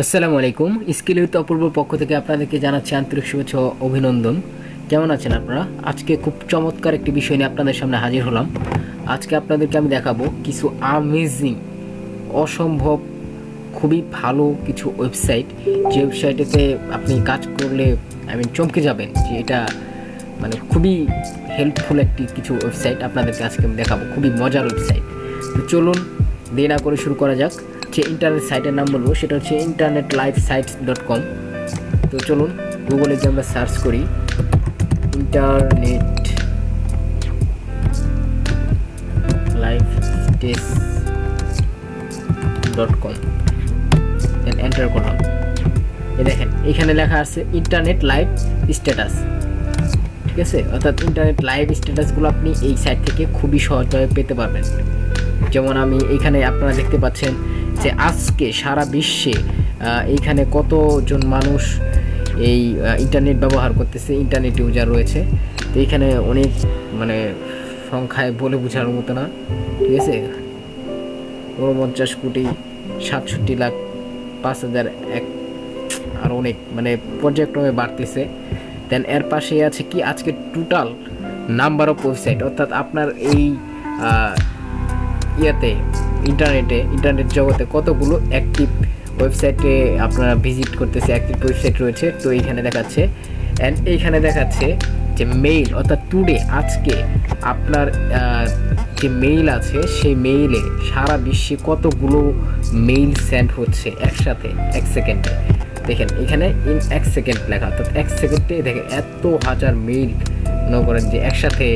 আসসালামু আলাইকুম। Skill with অপূর্ব পক্ষ থেকে আপনাদেরকে জানাচ্ছি আন্তরিক শুভেচ্ছা ও অভিনন্দন। কেমন আছেন আপনারা? আজকে খুব চমৎকার একটি বিষয় নিয়ে আপনাদের সামনে হাজির হলাম। আজকে আপনাদেরকে আমি দেখাবো কিছু আমেজিং, অসম্ভব, খুবই ভালো কিছু ওয়েবসাইট, যে ওয়েবসাইটেতে আপনি কাজ করলে চমকে যাবেন যে এটা খুবই হেল্পফুল একটি কিছু ওয়েবসাইট আপনাদেরকে আজকে আমি দেখাবো, খুবই মজার ওয়েবসাইট। তো চলুন দেরি না করে শুরু করা যাক। যে ইন্টারনেট সাইটের নাম বলবো সেটা হচ্ছে internetlifesites.com। তো চলুন গুগলে যে আমরা সার্চ করি internetlifesites.com, দেন এন্টার করলাম। দেখেন এখানে লেখা আছে ইন্টারনেট লাইভ স্ট্যাটাস, ঠিক আছে? অর্থাৎ ইন্টারনেট লাইভ স্ট্যাটাসগুলো আপনি এই সাইট থেকে খুবই সহজভাবে পেতে পারবেন। যেমন আমি এখানে আপনারা দেখতে পাচ্ছেন যে আজকে সারা বিশ্বে এইখানে কতজন মানুষ এই ইন্টারনেট ব্যবহার করতেছে, ইন্টারনেট ইউজার রয়েছে। তো এইখানে অনেক সংখ্যায় বলে বোঝানোর মতো না, ঠিক আছে? 49,67,05,001 আর অনেক পর্যায়ক্রমে বাড়তেছে। দেন এর পাশে আছে কি আজকে টোটাল নাম্বার অফ ওয়েবসাইট, অর্থাৎ আপনার এই ইন্টারনেট জগতে কতগুলো অ্যাক্টিভ ওয়েবসাইটে আপনারা ভিজিট করতেছে, অ্যাক্টিভ ওয়েবসাইট রয়েছে। তো এইখানে দেখাচ্ছে, অ্যান্ড এইখানে দেখাচ্ছে যে মেইল, অর্থাৎ টুডে আজকে আপনার যে মেইল আছে সেই মেইলে সারা বিশ্বে কতগুলো মেইল সেন্ড হচ্ছে একসাথে এক সেকেন্ডে। দেখেন এখানে ইন এক সেকেন্ড লেখা, অর্থাৎ এক সেকেন্ডে দেখেন এত হাজার মেইল মনে করেন যে একসাথে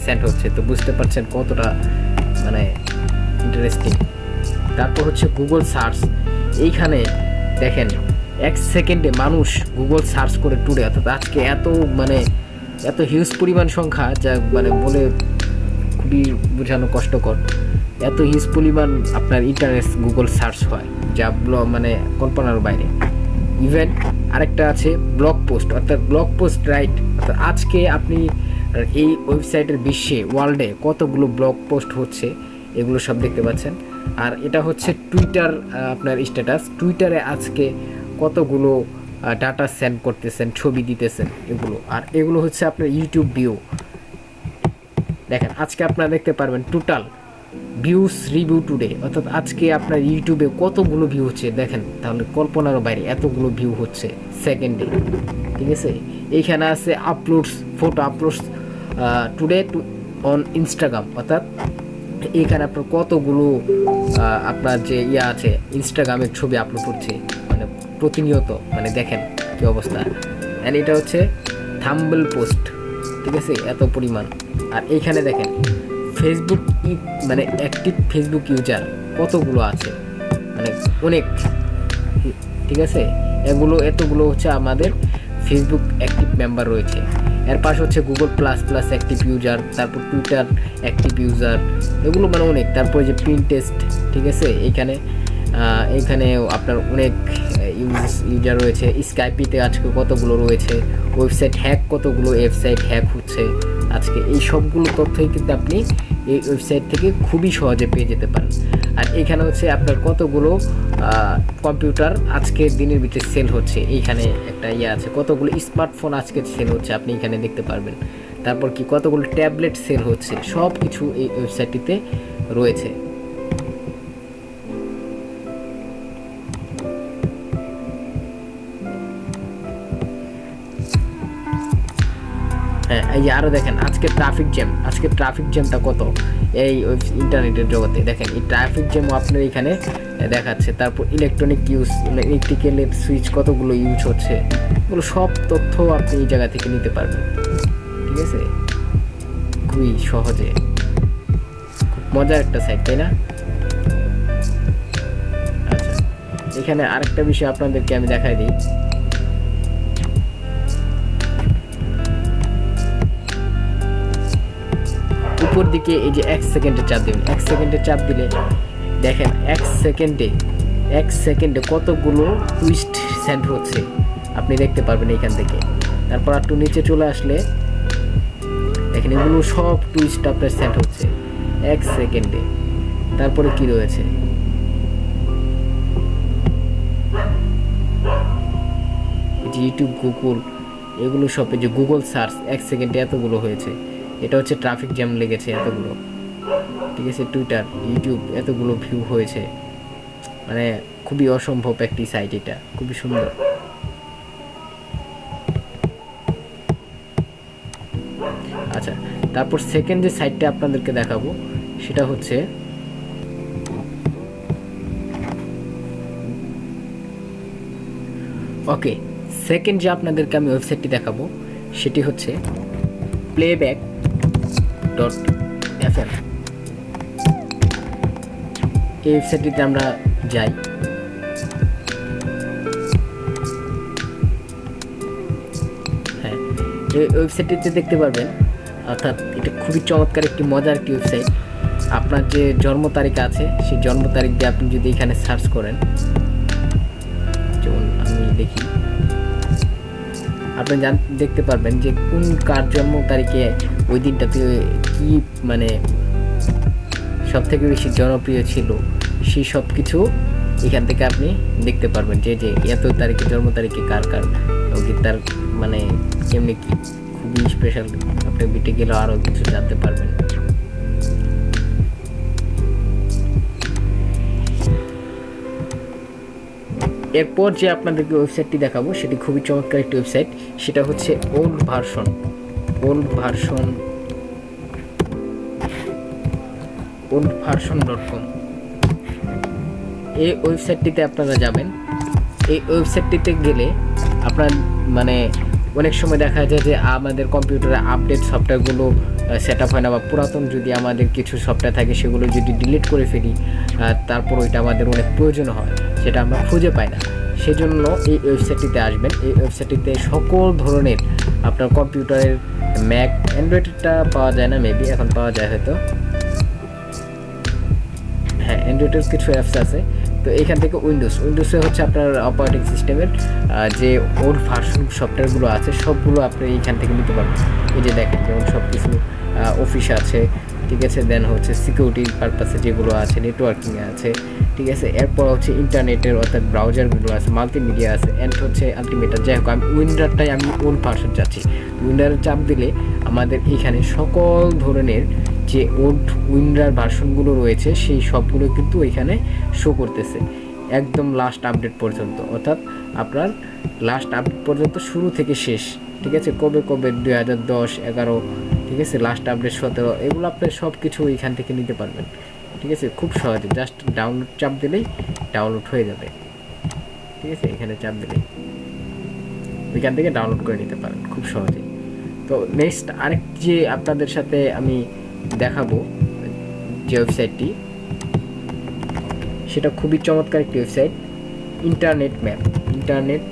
সেন্ড হচ্ছে। তো বুঝতে পারছেন কতটা ইন্টারেস্টিং। তারপর হচ্ছে গুগল সার্চ। এইখানে দেখেন এক সেকেন্ডে মানুষ গুগল সার্চ করে টুডে, অর্থাৎ আজকে এত হিউজ পরিমাণ সংখ্যা যা বলে খুবই বোঝানো কষ্টকর। এত হিউজ পরিমাণ আপনার ইন্টারনেট গুগল সার্চ হয় যা কল্পনার বাইরে। ইভেন আরেকটা আছে ব্লগ পোস্ট, অর্থাৎ ব্লগ পোস্ট রাইট, অর্থাৎ আজকে আপনি এই ওয়েবসাইটের বিশ্বে ওয়ার্ল্ডে কতগুলো ব্লগ পোস্ট হচ্ছে এগুলো সব দেখতে পাচ্ছেন। আর এটা হচ্ছে টুইটার আপনার স্ট্যাটাস, টুইটারে আজকে কতগুলো ডাটা সেন্ড করতেছেন, ছবি দিতেছেন এগুলো। আর এগুলো হচ্ছে আপনার ইউটিউব ভিউ। দেখেন আজকে আপনারা দেখতে পারবেন টোটাল ভিউস রিভিউ টুডে, অর্থাৎ আজকে আপনার ইউটিউবে কতগুলো ভিউ হচ্ছে দেখেন, তাহলে কল্পনারও বাইরে এতগুলো ভিউ হচ্ছে সেকেন্ডে, ঠিক আছে? এইখানে আছে uploads, photo uploads today on Instagram, অর্থাৎ এইখানে আপনার কতগুলো আপনার যে আছে ইনস্টাগ্রামের ছবি আপলোড করছে প্রতিনিয়ত, দেখেন কি অবস্থা। অ্যান্ড এটা হচ্ছে থাম্বনেল পোস্ট, ঠিক আছে? এত পরিমাণ। আর এইখানে দেখেন ফেসবুক অ্যাক্টিভ ফেসবুক ইউজার কতগুলো আছে, অনেক, ঠিক আছে? এতগুলো হচ্ছে আমাদের ফেসবুক অ্যাক্টিভ মেম্বার রয়েছে। এর পাশে হচ্ছে গুগল প্লাস অ্যাক্টিভ ইউজার, তারপর টুইটার অ্যাক্টিভ ইউজার, এগুলো অনেক। তারপরে যে পিনটেস্ট, ঠিক আছে? এইখানে আপনার অনেক ইউজার রয়েছে। স্কাইপিতে আজকে কতগুলো রয়েছে, ওয়েবসাইট হ্যাক কতগুলো ওয়েবসাইট হ্যাক হচ্ছে আজকে, এই সবগুলো তথ্যই কিন্তু আপনি এই ওয়েবসাইট থেকে খুবই সহজে পেয়ে যেতে পারেন। আর এখানে হচ্ছে আপনার কতগুলো কম্পিউটার আজকে দিনের ভিতরে সেল হচ্ছে, এইখানে একটা আছে কতগুলো স্মার্টফোন আজকে সেল হচ্ছে আপনি এখানে দেখতে পারবেন। তারপর কি কতগুলো ট্যাবলেট সেল হচ্ছে, সব কিছু এই ওয়েবসাইটটিতে রয়েছে। হ্যাঁ, এই যে আরও দেখেন আজকে ট্রাফিক জ্যামটা কত এই ইন্টারনেটের জগতে। দেখেন এই ট্রাফিক জ্যামও আপনার এখানে দেখাচ্ছে। তারপর ইলেকট্রিক্যাল সুইচ কতগুলো ইউজ হচ্ছে, এগুলো সব তথ্য আপনি এই জায়গা থেকে নিতে পারবেন, ঠিক আছে? খুবই সহজে, খুব মজার একটা সাইট, তাই না? আচ্ছা, এখানে আরেকটা বিষয় আপনাদেরকে আমি দেখাই দিই। উপর দিকে এই যে এক সেকেন্ডে চাপ দিবেন, এক সেকেন্ডে চাপ দিলে দেখেন এক সেকেন্ডে কতগুলো টুইস্ট সেন্ড হচ্ছে আপনি দেখতে পারবেন এখান থেকে। তারপর একটু নিচে চলে আসলে দেখেন এগুলো সব টুইস্ট আপনার সেন্ড হচ্ছে এক সেকেন্ডে। তারপরে কি রয়েছে ইউটিউব, গুগল, এগুলো সব যে গুগল সার্চ 1 সেকেন্ডে এতগুলো হয়েছে। এটা হচ্ছে ট্রাফিক জ্যাম লেগেছে এতগুলো, ঠিক আছে। টুইটার, ইউটিউব এতগুলো ভিউ হয়েছে, মানে খুবই অসম্ভব একটি সাইট, এটা খুবই সুন্দর। আচ্ছা, তারপর সেকেন্ড যে সাইটটা আপনাদেরকে দেখাবো সেটা হচ্ছে ওকে, সেকেন্ড যে আপনাদেরকে আমি ওয়েবসাইটটি দেখাবো সেটি হচ্ছে playback.fm। এই ওয়েবসাইটটিতে আমরা যাই। হ্যাঁ, এই ওয়েবসাইটটিতে দেখতে পারবেন, অর্থাৎ এটা খুবই চমৎকার একটি মজার একটি ওয়েবসাইট। আপনার যে জন্ম তারিখ আছে সেই জন্ম তারিখ দিয়ে আপনি যদি এখানে সার্চ করেন, যেমন আমি দেখি, আপনি দেখতে পারবেন যে কোন কার জন্ম তারিখে ওই দিনটাতে কি মানে সব থেকে বেশি জনপ্রিয় ছিল, সেই সব কিছু এখান থেকে আপনি দেখতে পারবেন যে যে এত তারিখে জন্ম তারিখে কার কার তার মানে কেমনি কি, খুবই স্পেশাল। আপনি বিটে গেলেও আরও কিছু জানতে পারবেন। এরপর যে আপনাদেরকে ওয়েবসাইটটি দেখাবো সেটি খুবই চমৎকার একটি ওয়েবসাইট, সেটা হচ্ছে oldversion.com। এই ওয়েবসাইটটিতে আপনারা যাবেন। এই ওয়েবসাইটটিতে গেলে আপনার মানে অনেক সময় দেখা যায় যে আমাদের কম্পিউটারে আপডেট সফটওয়্যারগুলো সেট আপ হয় না, বা পুরাতন যদি আমাদের কিছু সফটওয়্যার থাকে সেগুলো যদি ডিলিট করে ফেলি, তারপর ওইটা আমাদের অনেক প্রয়োজন হয়, সেটা আমরা খুঁজে পাই না। সেজন্য এই ওয়েবসাইটটিতে আসবেন। এই ওয়েবসাইটটিতে সকল ধরনের আপনার কম্পিউটারের ম্যাক, অ্যান্ড্রয়েডটা পাওয়া যায় না, মেবি এখন পাওয়া যায় হয়তো, হ্যাঁ অ্যান্ড্রয়েডের কিছু অ্যাপস আছে। তো এখান থেকে উইন্ডোজে হচ্ছে আপনার অপারেটিং সিস্টেমের যে ওল্ড ভার্সন সফটওয়্যারগুলো আছে সবগুলো আপনি এইখান থেকে নিতে পারবেন। এই যে দেখেন, যেমন সব কিছু অফিস আছে, ঠিক আছে, দেন হচ্ছে সিকিউরিটি পারপাসে যেগুলো আছে, নেটওয়ার্কিংয়ে আছে, ঠিক আছে। এরপর হচ্ছে ইন্টারনেটের অর্থাৎ ব্রাউজারগুলো আছে, মাল্টিমিডিয়া আছে, অ্যান্ড হচ্ছে আলটিমেটার। যাই হোক, আমি উইন্ডারটাই আমি ওল্ড ভার্সন চাচ্ছি। উইন্ডারে চাপ দিলে আমাদের এখানে সকল ধরনের যে ওল্ড উইন্ডার ভার্সনগুলো রয়েছে সেই সবগুলো কিন্তু এখানে শো করতেছে একদম লাস্ট আপডেট পর্যন্ত, অর্থাৎ আপনার লাস্ট আপডেট পর্যন্ত শুরু থেকে শেষ, ঠিক আছে। কবে 2010, 11, ঠিক আছে, লাস্ট আপডেট 17, এগুলো আপনি সব কিছু এখান থেকে নিতে পারবেন, ঠিক আছে, খুব সহজে। জাস্ট ডাউনলোড চাপ দিলেই ডাউনলোড হয়ে যাবে, ঠিক আছে। এখানে চাপ দিলেই এখান থেকে ডাউনলোড করে নিতে পারেন খুব সহজেই। তো নেক্সট আরেকটি যে আপনাদের সাথে আমি দেখাবো যে ওয়েবসাইটটি, সেটা খুবই চমৎকার একটি ওয়েবসাইট, ইন্টারনেট ম্যাপ .net।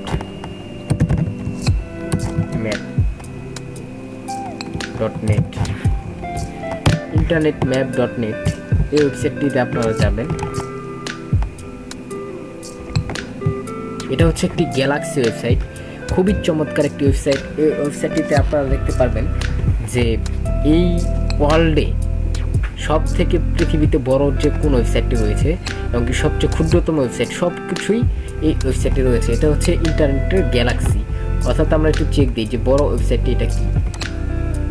এই ওয়েবসাইটটিতে আপনারা যাবেন। এটা হচ্ছে একটি গ্যালাক্সি ওয়েবসাইট, খুবই চমৎকার একটি ওয়েবসাইট। এই ওয়েবসাইটটিতে আপনারা দেখতে পারবেন যে এই ওয়ার্ল্ডে সব থেকে পৃথিবীতে বড় যে কোন ওয়েবসাইটটি রয়েছে এবং কি সবচেয়ে ক্ষুদ্রতম ওয়েবসাইট, সব কিছুই এই ওয়েবসাইটে রয়েছে। এটা হচ্ছে ইন্টারনেটের গ্যালাক্সি, অর্থাৎ আমরা একটু চেক দিই যে বড় ওয়েবসাইটটি এটা কি।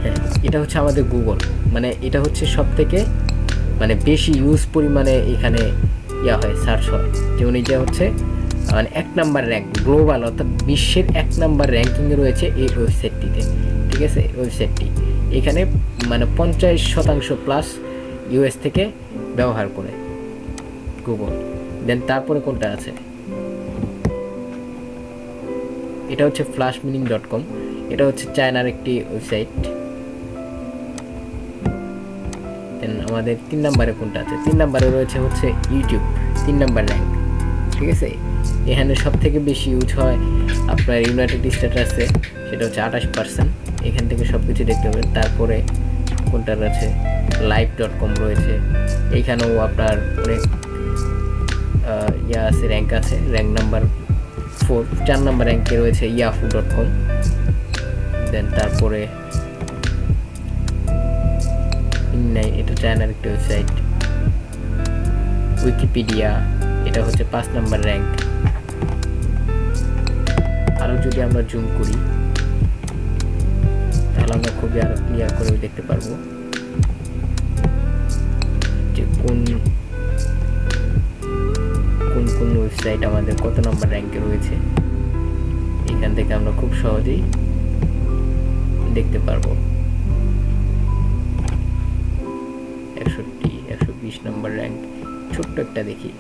হ্যাঁ, এটা হচ্ছে আমাদের গুগল, মানে এটা হচ্ছে সব থেকে মানে বেশি ইউজ পরিমাণে এখানে হয়, সার্চ হয়। যেমন এটা হচ্ছে মানে 1 নাম্বার র্যাঙ্ক গ্লোবাল, অর্থাৎ বিশ্বের 1 নাম্বার র্যাঙ্কিংয়ে রয়েছে এই ওয়েবসাইটটিতে, ঠিক আছে। ওয়েবসাইটটি এখানে মানে 50% প্লাস ইউএস থেকে ব্যবহার করে গুগল। দেন তারপরে কোনটা আছে, এটা হচ্ছে flashmeaning.com। এটা হচ্ছে চায়নার একটি ওয়েবসাইট। দেন আমাদের 3 নম্বরে কোনটা আছে, 3 নম্বরে রয়েছে হচ্ছে ইউটিউব, 3 নাম্বার র্যাঙ্ক, ঠিক আছে। এখানে সব থেকে বেশি ইউজ হয় আপনার ইউনাইটেড স্টেটসে, সেটা হচ্ছে 28%। এখান থেকে সব কিছু দেখতে পাবেন। তারপরে কোনটার আছে, live.com রয়েছে, এইখানেও আপনার অনেক আছে, র্যাঙ্ক আছে, র্যাঙ্ক নাম্বার 4 নম্বর র্যাঙ্কে রয়েছে yahoo.com। দেন তারপরে এটা চায়নার একটি ওয়েবসাইট, উইকিপিডিয়া, এটা হচ্ছে 5 নম্বর র্যাঙ্ক। আরও যদি যদি আমরা জুম করি তাহলে আমরা খুবই আরো ক্লিয়ার করে দেখতে পারবো যে কোন ওয়েবসাইট আমাদের কত নম্বর র্যাঙ্কে রয়েছে। এখান থেকে আমরা খুব সহজেই দেখতে পারবো। 120 নম্বর র্যাঙ্ক, ছোট্ট একটা দেখি,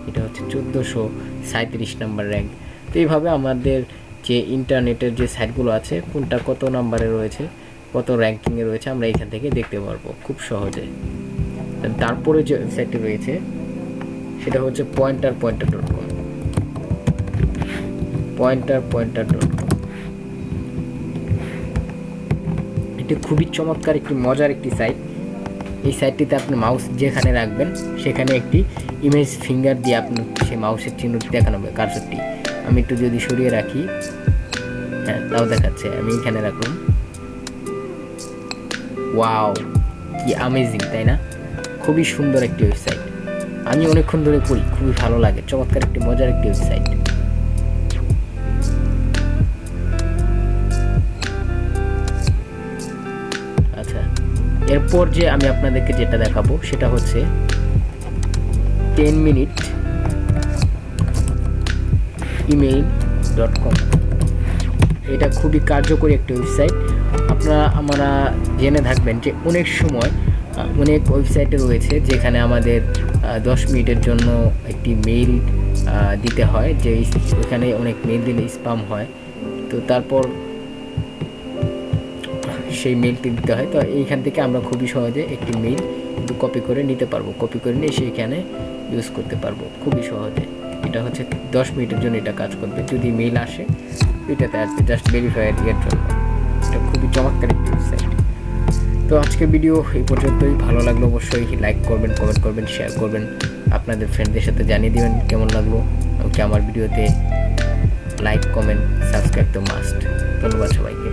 এটা হচ্ছে 1437 নম্বর র্যাঙ্ক। তো এইভাবে আমাদের যে ইন্টারনেটের যে সাইটগুলো আছে কোনটা কত নম্বরে রয়েছে, কত র্যাঙ্কিংয়ে রয়েছে, আমরা এখান থেকে দেখতে পারবো খুব সহজে। তারপরে যে ওয়েবসাইটটি রয়েছে সেটা হচ্ছে pointer.com। এটি খুবই চমৎকার একটি মজার একটি সাইট। এই সাইটটিতে আপনি মাউস যেখানে রাখবেন সেখানে একটি ইমেজ ফিঙ্গার দিয়ে আপনার সেই মাউসের চিহ্নটি দেখানো হবে, কার্সরটি। আমি একটু যদি সরিয়ে রাখি, হ্যাঁ তাও দেখাচ্ছে। আমি এখানে রাখলাম। ওয়াও, কি অ্যামেজিং, তাই না? খুবই সুন্দর একটি ওয়েবসাইট, আমি অনেকক্ষণ ধরে করি, খুবই ভালো লাগে, চমৎকার একটি মজার একটি ওয়েবসাইট। আচ্ছা, এরপর যে আমি আপনাদেরকে যেটা দেখাবো সেটা হচ্ছে 10minute.email.com। এটা খুবই কার্যকরী একটি ওয়েবসাইট। আমরা জেনে থাকবেন যে অনেক সময় অনেক ওয়েবসাইটে রয়েছে যেখানে আমাদের 10 মিনিটের জন্য একটি মেইল দিতে হয়, যে ওখানে অনেক মেইল দিলে স্প্যাম হয়, তো তারপর সেই মেইলটি দিতে হয়। তো এইখান থেকে আমরা খুবই সহজে একটি মেইল কিন্তু কপি করে নিতে পারবো, কপি করে নিয়ে সেইখানে ইউজ করতে পারবো খুবই সহজে। এটা হচ্ছে 10 মিনিটের জন্য এটা কাজ করবে। যদি মেইল আসে এটাতে আসবে জাস্ট ভেরিফাইয়ের জন্য। এটা খুবই চমৎকার একটি ওয়েবসাইট। তো আজকের ভিডিও এই পর্যন্তই। ভালো লাগলো অবশ্যই লাইক করবেন, কমেন্ট করবেন, শেয়ার করবেন, আপনাদের ফ্রেন্ডদের সাথে জানিয়ে দেবেন কেমন লাগলো। আমার ভিডিওতে লাইক, কমেন্ট, সাবস্ক্রাইব তো মাস্ট। ধন্যবাদ সবাইকে।